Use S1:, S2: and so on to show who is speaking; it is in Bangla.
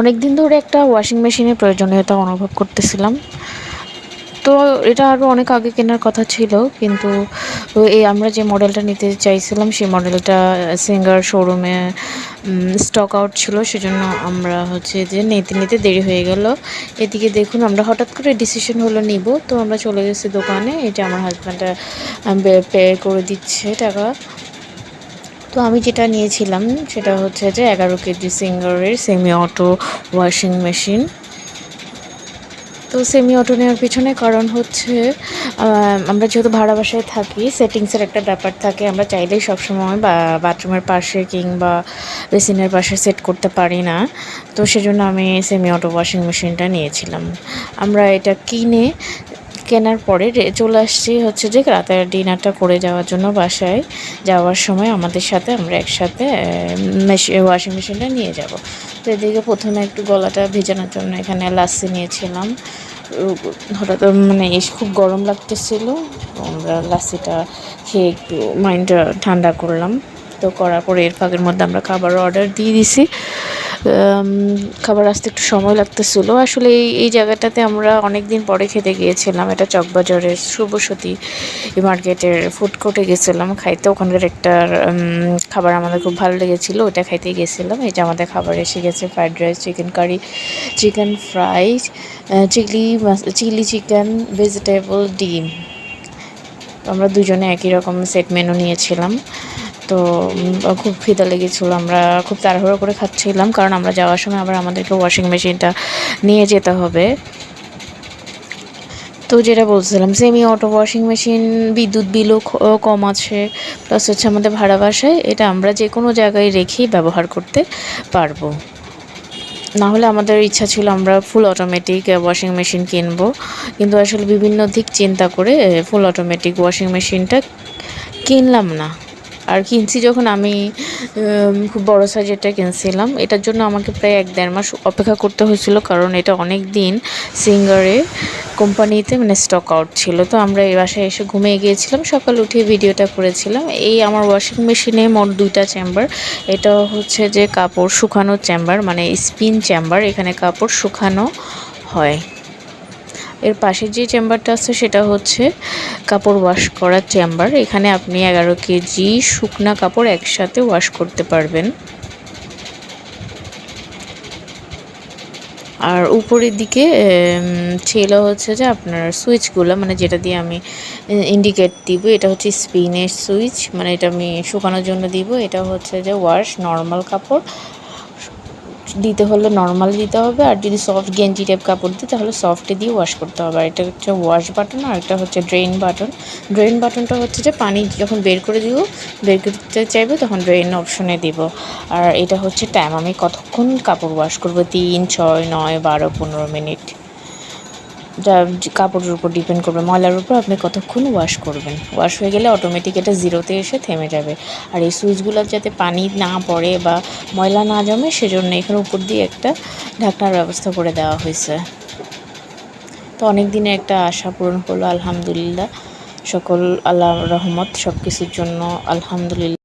S1: অনেক দিন ধরে একটা ওয়াশিং মেশিনের প্রয়োজনীয়তা অনুভব করতেছিলাম। তো এটা আরও অনেক আগে কেনার কথা ছিল, কিন্তু আমরা যে মডেলটা নিতে চাইছিলাম সেই মডেলটা সিঙ্গার শোরুমে স্টক আউট ছিল। সেজন্য আমরা হচ্ছে যে নিতে নিতে দেরি হয়ে গেল। এদিকে দেখুন, আমরা হঠাৎ করে ডিসিশন হলো নিব, তো আমরা চলে গেছি দোকানে। এটা আমার হাজব্যান্ডটা পে করে দিচ্ছে টাকা। তো আমি যেটা নিয়েছিলাম সেটা হচ্ছে যে 11 কেজি সিঙ্গারের সেমি অটো ওয়াশিং মেশিন। তো সেমি অটো নেওয়ার পিছনে কারণ হচ্ছে আমরা যেহেতু ভাড়া বাসায় থাকি, সেটিংসের একটা ব্যাপার থাকে। আমরা চাইলেই সবসময় বাথরুমের পাশে কিংবা বেসিনের পাশে সেট করতে পারি না। তো সেজন্য আমি সেমি অটো ওয়াশিং মেশিনটা নিয়েছিলাম। আমরা এটা কেনার পরে চলে আসছি হচ্ছে যে রাতের ডিনারটা করে যাওয়ার জন্য। বাসায় যাওয়ার সময় আমাদের সাথে আমরা একসাথে ওয়াশিং মেশিনটা নিয়ে যাব। তো এদিকে প্রথমে একটু গলাটা ভেজানোর জন্য এখানে লাচ্ছি নিয়েছিলাম। হঠাৎ খুব গরম লাগতেছিল, আমরা লাচ্ছিটা খেয়ে একটু মাইন্ডটা ঠান্ডা করলাম। তো করার পরে এর ফাঁকের মধ্যে আমরা খাবারও অর্ডার দিয়ে দিছি। খাবার আসতে একটু সময় লাগতেছিলো। আসলে এই জায়গাটাতে আমরা অনেক দিন পরে খেতে গিয়েছিলাম। এটা চকবাজারের শুভসতী মার্কেটের ফুড কোর্টে গেছিলাম খাইতে। ওখানকার একটা খাবার আমাদের খুব ভালো লেগেছিলো, ওটা খাইতে গেছিলাম। এটা আমাদের খাবার এসে গেছে: fried rice, chicken curry, chicken fry, chilli chicken, vegetable, ডিম। আমরা দুজনে একই রকম সেট মেনু নিয়েছিলাম। তো খুব খিদে লেগেছিলো, আমরা খুব তাড়াহুড়ো করে খাচ্ছিলাম, কারণ আমরা যাওয়ার সময় আবার আমাদেরকে ওয়াশিং মেশিনটা নিয়ে যেতে হবে। তো যেটা বলছিলাম, সেমি অটো ওয়াশিং মেশিন, বিদ্যুৎ বিলও কম আছে, প্লাস হচ্ছে আমাদের ভাড়া বাসায় এটা আমরা যে কোনো জায়গায় রেখেই ব্যবহার করতে পারবো। না হলে আমাদের ইচ্ছা ছিল আমরা ফুল অটোমেটিক ওয়াশিং মেশিন কিনবো, কিন্তু আসলে বিভিন্ন দিক চিন্তা করে ফুল অটোমেটিক ওয়াশিং মেশিনটা কিনলাম না। আর কিনছি যখন আমি খুব বড় সাইজেরটা কিনছিলাম। এটার জন্য আমাকে প্রায় 1-1.5 মাস অপেক্ষা করতে হয়েছিল, কারণ এটা অনেক দিন সিঙ্গারে কোম্পানিতে স্টক আউট ছিল। তো আমরা এই বাসায় এসে ঘুমিয়ে গিয়েছিলাম, সকালে উঠে ভিডিওটা করেছিলাম। এই আমার ওয়াশিং মেশিনে মোট 2টা চেম্বার। এটা হচ্ছে যে কাপড় শুকানোর চেম্বার, স্পিন চেম্বার, এখানে কাপড় শুকানো হয়। এর পাশে যে চেম্বারটা আছে সেটা হচ্ছে কাপড় ওয়াশ করার চেম্বার। এখানে আপনি 11 কেজি শুকনা কাপড় একসাথে ওয়াশ করতে পারবেন। আর উপরের দিকে ছিল হচ্ছে যে আপনার সুইচগুলো, যেটা দিয়ে আমি ইন্ডিকেট দিব। এটা হচ্ছে স্পিনের সুইচ, এটা আমি শুকানোর জন্য দিব। এটা হচ্ছে যে ওয়াশ, নর্মাল কাপড় দিতে হলে নর্মাল দিতে হবে, আর যদি সফট গেঞ্জি টাইপ কাপড় দিই তাহলে সফটে দিয়ে ওয়াশ করতে হবে। আর এটা হচ্ছে ওয়াশ বাটন, আর এটা হচ্ছে ড্রেন বাটন। ড্রেন বাটনটা হচ্ছে যে পানি যখন বের করতে চাইবে তখন ড্রেন অপশনে দিব। আর এটা হচ্ছে টাইম, আমি কতক্ষণ কাপড় ওয়াশ করবো: 3, 6, 9, 12, 15 মিনিট। যা কাপড়ের উপর ডিপেন্ড করবে, ময়লার উপর আপনি কতক্ষণ ওয়াশ করবেন। ওয়াশ হয়ে গেলে অটোমেটিক এটা জিরোতে এসে থেমে যাবে। আর এই সুইচগুলো যাতে পানি না পড়ে বা ময়লা না জমে, সেজন্য এখানে উপর দিয়ে একটা ঢাকনার ব্যবস্থা করে দেওয়া হয়েছে। তো অনেক দিনে একটা আশা পূরণ হলো, আলহামদুলিল্লাহ। সকল আল্লাহর রহমত, সব কিছুর জন্য আলহামদুলিল্লাহ।